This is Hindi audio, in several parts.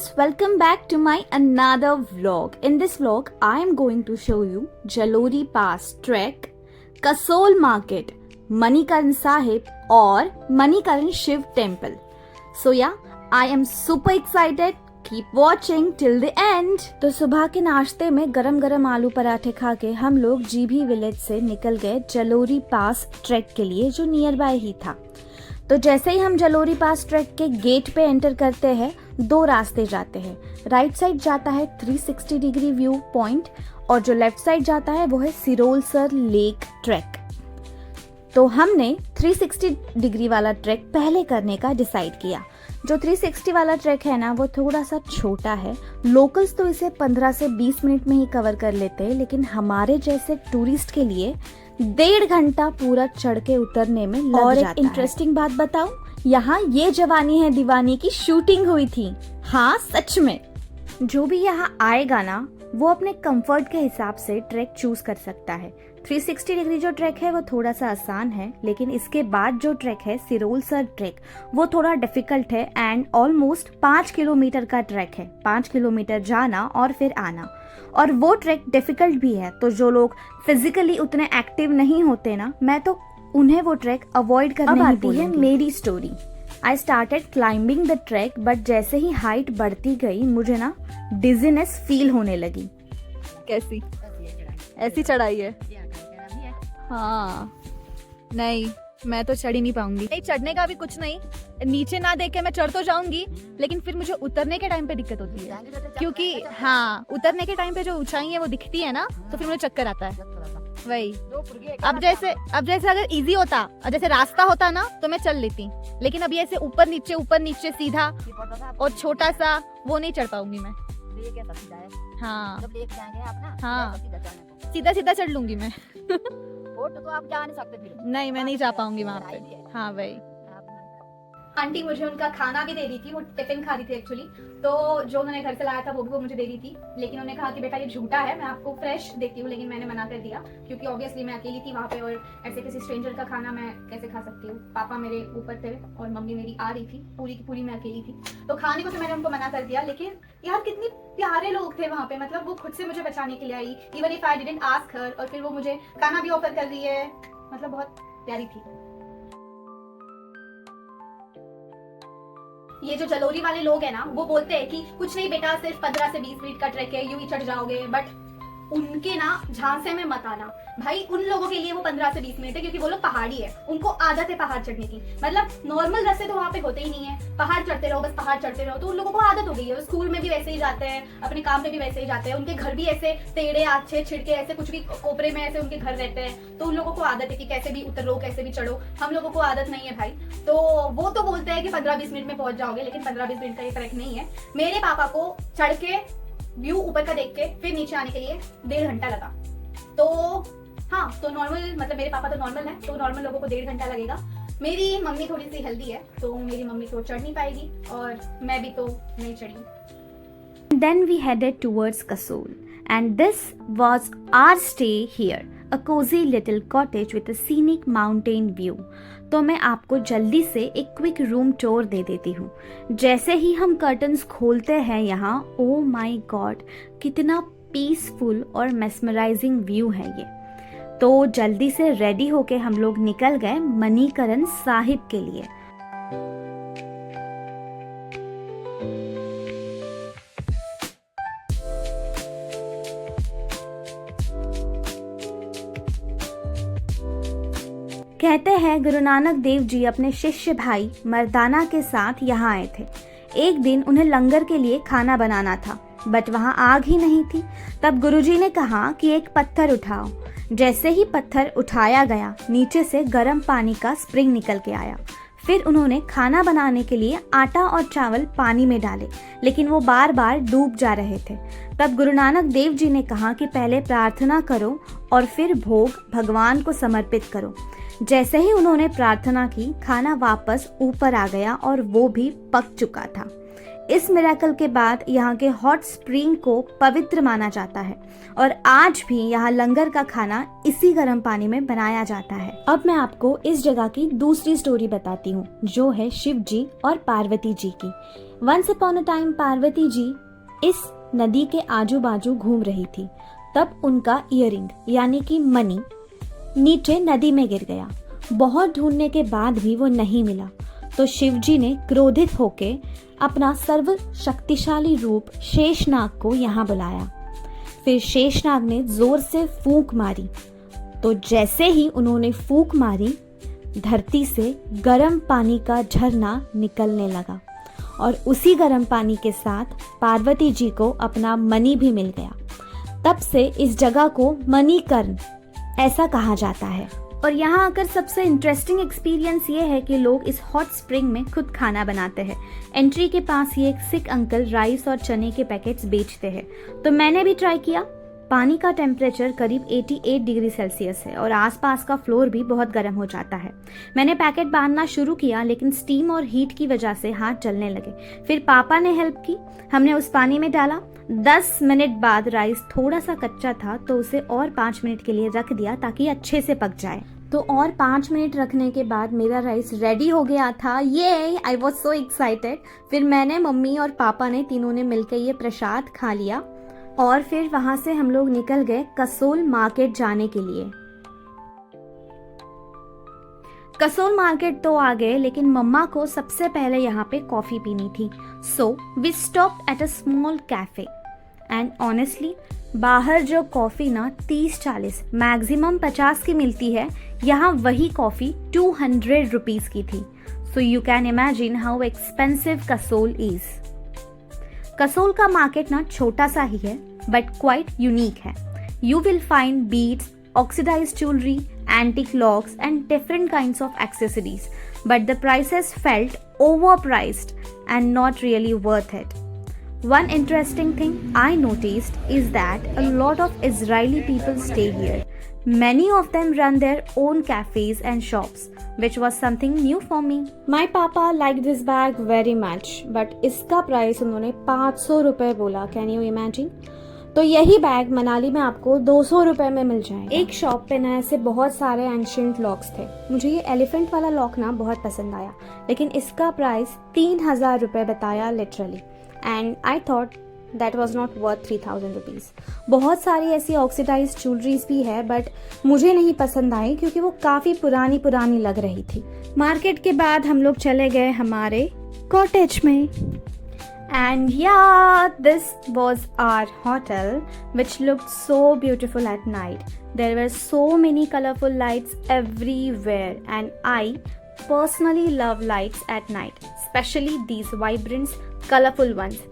guys, welcome back to my another vlog. In this vlog, I am going to show you Jalori Pass trek, Kasol Market, Manikaran Sahib और Manikaran Shiv Temple. So yeah, I am super excited. Keep watching till the end. तो सुबह के नाश्ते में गरम गरम आलू पराठे खा के हम लोग जीभी विलेज से निकल गए जलोरी पास ट्रैक के लिए जो नियर बाय ही था। तो जैसे ही हम जलोरी पास ट्रैक के गेट पे एंटर करते हैं, दो रास्ते जाते हैं। राइट साइड जाता है 360 डिग्री व्यू पॉइंट और जो लेफ्ट साइड जाता है वो है सिरोलसर लेक ट्रैक। तो हमने 360 डिग्री वाला ट्रैक पहले करने का डिसाइड किया। जो 360 वाला ट्रैक है ना, वो थोड़ा सा छोटा है। लोकल्स तो इसे 15 से 20 मिनट में ही कवर कर लेते हैं, लेकिन हमारे जैसे टूरिस्ट के लिए 1.5 घंटा पूरा चढ़ के उतरने में लग जाता है। और एक इंटरेस्टिंग बात बताऊं, यहाँ ये जवानी है दीवानी की शूटिंग हुई थी। हाँ, सच में। जो भी यहाँ आएगा ना, वो अपने कंफर्ट के हिसाब से ट्रैक चूज कर सकता है। 360 डिग्री जो ट्रैक है वो थोड़ा सा आसान है, लेकिन इसके बाद जो ट्रैक है सिरोलसर ट्रैक, वो थोड़ा डिफिकल्ट है एंड ऑलमोस्ट 5 किलोमीटर का ट्रैक है। 5 किलोमीटर जाना और फिर आना, और वो ट्रैक डिफिकल्ट भी है। तो जो लोग फिजिकली उतने एक्टिव नहीं होते ना, मैं तो उन्हें वो ट्रैक अवॉइड करने ही बोलूंगी। है मेरी story. I started climbing the track, but जैसे ही हाइट बढ़ती गई मुझे ना डिजीनेस फील होने लगी। कैसी? ऐसी चढ़ाई है? हाँ, नहीं, मैं तो चढ़ ही नहीं पाऊंगी। नहीं, चढ़ने का भी कुछ नहीं, नीचे ना देख के मैं चढ़ तो जाऊंगी, लेकिन फिर मुझे उतरने के टाइम पे दिक्कत होती है, क्योंकि हाँ, उतरने के टाइम पे जो ऊंचाई है वो दिखती है ना, तो फिर मुझे चक्कर आता है। वही अब जैसे अगर इजी होता और जैसे रास्ता होता ना, तो मैं चल लेती, लेकिन अब ऐसे ऊपर नीचे सीधा और छोटा सा, वो नहीं चढ़ पाऊंगी मैं। हाँ हाँ, सीधा सीधा चढ़ लूंगी मैं। तो आप जा नहीं सकते फिर? नहीं, मैं नहीं जा पाऊंगी वहाँ पे। हाँ भाई। आंटी मुझे उनका खाना भी दे रही थी, वो टिफिन खा रही थी एक्चुअली, तो जो उन्होंने घर से लाया था वो भी वो मुझे दे रही थी। लेकिन उन्होंने कहा कि बेटा ये झूठा है, मैं आपको फ्रेश देती हूँ, लेकिन मैंने मना कर दिया, क्योंकि ऑब्वियसली मैं अकेली थी वहाँ पे और ऐसे किसी स्ट्रेंजर का खाना मैं कैसे खा सकती हूँ। पापा मेरे ऊपर थे और मम्मी मेरी आ रही थी, पूरी की पूरी मैं अकेली थी, तो खाने को तो मैंने उनको मना कर दिया। लेकिन यार कितनी प्यारे लोग थे वहाँ पे, मतलब वो खुद से मुझे बचाने के लिए आई, even if I didn't ask her, और फिर वो मुझे खाना भी ऑफर कर रही है, मतलब बहुत प्यारी थी। ये जो जलोरी वाले लोग हैं ना, वो बोलते हैं कि कुछ नहीं बेटा, सिर्फ 15 से 20 मिनट का ट्रैक है, यूं ही चढ़ जाओगे, बट उनके ना झांसे में मत आना भाई। उन लोगों के लिए वो 15 से 20 मिनट है, क्योंकि वो लोग पहाड़ी है, उनको आदत है पहाड़ चढ़ने की। मतलब नॉर्मल रास्ते तो वहाँ पे होते ही नहीं है, पहाड़ चढ़ते रहो, बस पहाड़ चढ़ते रहो, तो उन लोगों को आदत हो गई है। स्कूल में भी वैसे ही जाते हैं, अपने काम में भी वैसे ही जाते हैं, उनके घर भी ऐसे टेढ़े आछे छिड़के ऐसे कुछ भी कोपरे में ऐसे उनके घर रहते हैं, तो उन लोगों को आदत है कि कैसे भी उतरो कैसे भी चढ़ो। हम लोगों को आदत नहीं है भाई। तो वो तो बोलते हैं कि 15-20 मिनट में पहुंच जाओगे, लेकिन 15-20 मिनट का ये ट्रैक नहीं है। मेरे पापा को चढ़ के व्यू ऊपर का देख के फिर नीचे आने के लिए 1.5 घंटा लगा। तो हाँ, तो नॉर्मल, मतलब मेरे पापा तो नॉर्मल है, तो नॉर्मल लोगों को 1.5 घंटा लगेगा। मेरी मम्मी थोड़ी सी हेल्दी है, तो मेरी मम्मी तो चढ़ नहीं पाएगी और मैं भी तो नहीं चढ़ी। Then we headed towards Kasol, and this was our stay here, a cozy little cottage with a scenic mountain view. तो मैं आपको जल्दी से एक क्विक रूम टूर दे देती हूँ। जैसे ही हम कर्टन्स खोलते हैं यहाँ, ओ माय गॉड, कितना पीसफुल और मेस्मराइजिंग व्यू है ये। तो जल्दी से रेडी होके हम लोग निकल गए मणिकरण साहिब के लिए। कहते हैं गुरु नानक देव जी अपने शिष्य भाई मर्दाना के साथ यहाँ आए थे। एक दिन उन्हें लंगर के लिए खाना बनाना था, बट वहाँ आग ही नहीं थी। तब गुरुजी ने कहा कि एक पत्थर उठाओ। जैसे ही पत्थर उठाया गया, नीचे से गर्म पानी का स्प्रिंग निकल के आया। फिर उन्होंने खाना बनाने के लिए आटा और चावल पानी में डाले, लेकिन वो बार बार डूब जा रहे थे। तब गुरु नानक देव जी ने कहा कि पहले प्रार्थना करो और फिर भोग भगवान को समर्पित करो। जैसे ही उन्होंने प्रार्थना की, खाना वापस ऊपर आ गया और वो भी पक चुका था। इस मिरेकल के बाद यहाँ के हॉट स्प्रिंग को पवित्र माना जाता है और आज भी यहाँ लंगर का खाना इसी गर्म पानी में बनाया जाता है। अब मैं आपको इस जगह की दूसरी स्टोरी बताती हूँ, जो है शिव जी और पार्वती जी की। Once upon a time Parvati ji इस नदी के आजू बाजू घूम रही थी, तब उनका इयररिंग यानी कि मनी नीचे नदी में गिर गया। बहुत ढूंढने के बाद भी वो नहीं मिला, तो शिव जी ने क्रोधित होकर अपना सर्व शक्तिशाली रूप शेषनाग को यहाँ बुलाया। फिर शेषनाग ने जोर से फूंक मारी, तो जैसे ही उन्होंने फूंक मारी, धरती से गर्म पानी का झरना निकलने लगा और उसी गर्म पानी के साथ पार्वती जी को अपना मणि भी मिल गया। तब से इस जगह को मणिकर्ण ऐसा कहा जाता है। और यहाँ आकर सबसे इंटरेस्टिंग एक्सपीरियंस ये है कि लोग इस हॉट स्प्रिंग में खुद खाना बनाते हैं। एंट्री के पास ये एक सिख अंकल राइस और चने के पैकेट्स बेचते हैं, तो मैंने भी ट्राई किया। पानी का टेम्परेचर करीब 88 डिग्री सेल्सियस है और आसपास का फ्लोर भी बहुत गर्म हो जाता है। मैंने पैकेट बांधना शुरू किया, लेकिन स्टीम और हीट की वजह से हाथ जलने लगे। फिर पापा ने हेल्प की, हमने उस पानी में डाला। 10 मिनट बाद राइस थोड़ा सा कच्चा था, तो उसे और 5 मिनट के लिए रख दिया ताकि अच्छे से पक जाए। तो और 5 मिनट रखने के बाद मेरा राइस रेडी हो गया था। ये आई वॉज सो एक्साइटेड। फिर मैंने, मम्मी और पापा ने तीनों ने मिलकर ये प्रसाद खा लिया और फिर वहां से हम लोग निकल गए कसोल मार्केट जाने के लिए। कसोल मार्केट तो आ गए, लेकिन मम्मा को सबसे पहले यहाँ पे कॉफी पीनी थी। So we stopped at a small cafe and honestly बाहर जो कॉफी ना 30-40 मैक्सिमम 50 की मिलती है, यहाँ वही कॉफी 200 रुपीज की थी। So you can imagine how expensive Kasol is. Kasol का मार्केट ना छोटा सा ही है, बट क्वाइट यूनिक है। You will find beads, oxidised jewellery, antique locks and different kinds of accessories, but the prices felt overpriced and not really worth it. One interesting thing I noticed is that a lot of Israeli people stay here. Many of them run their own cafes and shops, which was something new for me. My papa liked this bag very much, but इसका प्राइस उन्होंने 500 रुपए बोला। Can you imagine? तो यही बैग मनाली में आपको 200 रुपए में मिल जाएगा। एक शॉप पे ना ऐसे बहुत सारे एंशिएंट लॉक्स थे। मुझे ये एलिफेंट वाला लॉक ना बहुत पसंद आया, लेकिन इसका प्राइस 3000 रुपए बताया literally, and I thought that was not worth 3000 rupees. बहुत सारी ऐसी ऑक्सीडाइज्ड ज्वेलरीज भी है, बट मुझे नहीं पसंद आई क्योंकि वो काफी पुरानी लग रही थी। मार्केट के बाद हम लोग चले गए हमारे कॉटेज में। And yeah, this was our hotel, which looked so beautiful at night. There were so many colorful lights everywhere, and I personally love lights at night, especially these vibrant, colorful ones.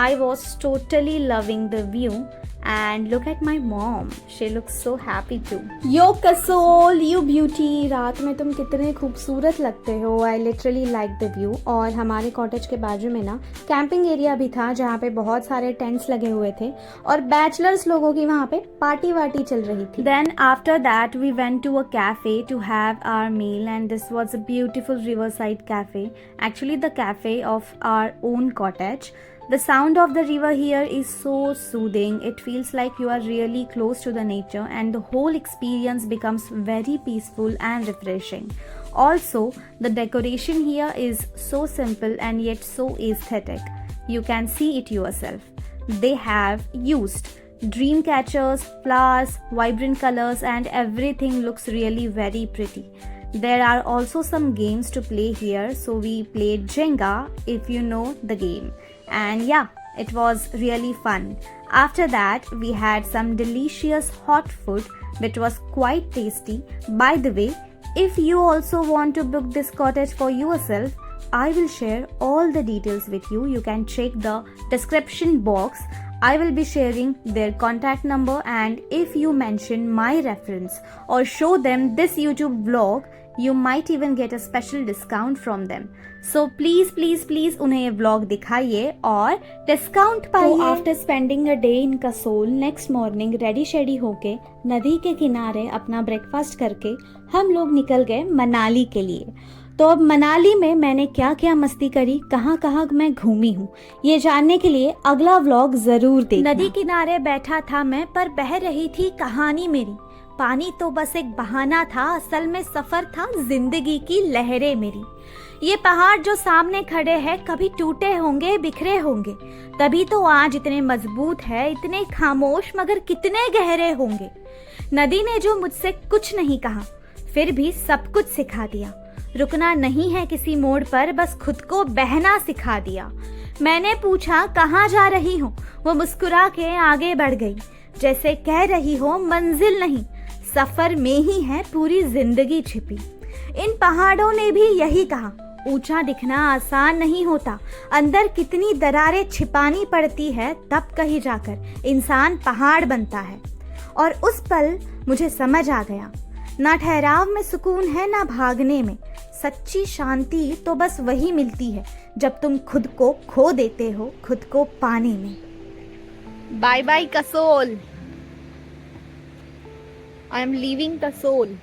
I was totally loving the view. And look at my mom. She looks so happy too. Yo Kasol, you beauty. रात में तुम कितने खूबसूरत लगते हो. I literally like the view. और हमारे कॉटेज के बाजू में ना कैंपिंग एरिया भी था, जहाँ पे बहुत सारे टेंट्स लगे हुए थे और बैचलर्स लोगों की वहाँ पे पार्टी वार्टी चल रही थी. Then after that we went to a cafe to have our meal, and this was a beautiful riverside cafe. Actually the cafe of our own cottage. The sound of the river here is so soothing. It feels like you are really close to the nature, and the whole experience becomes very peaceful and refreshing. Also, the decoration here is so simple and yet so aesthetic. You can see it yourself. They have used dream catchers, flowers, vibrant colors, and everything looks really very pretty. There are also some games to play here, so we played Jenga, if you know the game. And yeah, it was really fun. After that, we had some delicious hot food, which was quite tasty. By the way, if you also want to book this cottage for yourself, I will share all the details with you. You can check the description box. I will be sharing their contact number, and if you mention my reference or show them this YouTube vlog, you might even get a special discount from them. So please उन्हें ये vlog दिखाइए और डिस्काउंट पाइए. So after spending a day in Kasol, next morning ready shady होके नदी के किनारे अपना ब्रेकफास्ट करके हम लोग निकल गए मनाली के लिए. तो अब मनाली में मैंने क्या क्या मस्ती करी, कहाँ कहाँ मैं घूमी हूँ, ये जानने के लिए अगला व्लॉग जरूर देखना। नदी किनारे बैठा था मैं, पर बह रही थी कहानी मेरी। पानी तो बस एक बहाना था, असल में सफर था जिंदगी की लहरें मेरी। ये पहाड़ जो सामने खड़े हैं कभी टूटे होंगे, बिखरे होंगे, तभी तो आज इतने मजबूत है, इतने खामोश मगर कितने गहरे होंगे। नदी ने जो मुझसे कुछ नहीं कहा, फिर भी सब कुछ सिखा दिया। रुकना नहीं है किसी मोड़ पर, बस खुद को बहना सिखा दिया। मैंने पूछा कहाँ जा रही हो, वो मुस्कुरा के आगे बढ़ गई, जैसे कह रही हो मंजिल नहीं, सफर में ही है पूरी जिंदगी छिपी। इन पहाड़ों ने भी यही कहा, ऊंचा दिखना आसान नहीं होता, अंदर कितनी दरारें छिपानी पड़ती है, तब कहीं जाकर इंसान पहाड़ बनता है। और उस पल मुझे समझ आ गया, ना ठहराव में सुकून है ना भागने में, सच्ची शांति तो बस वही मिलती है जब तुम खुद को खो देते हो खुद को पाने में। Bye bye Kasol, I am leaving Kasol.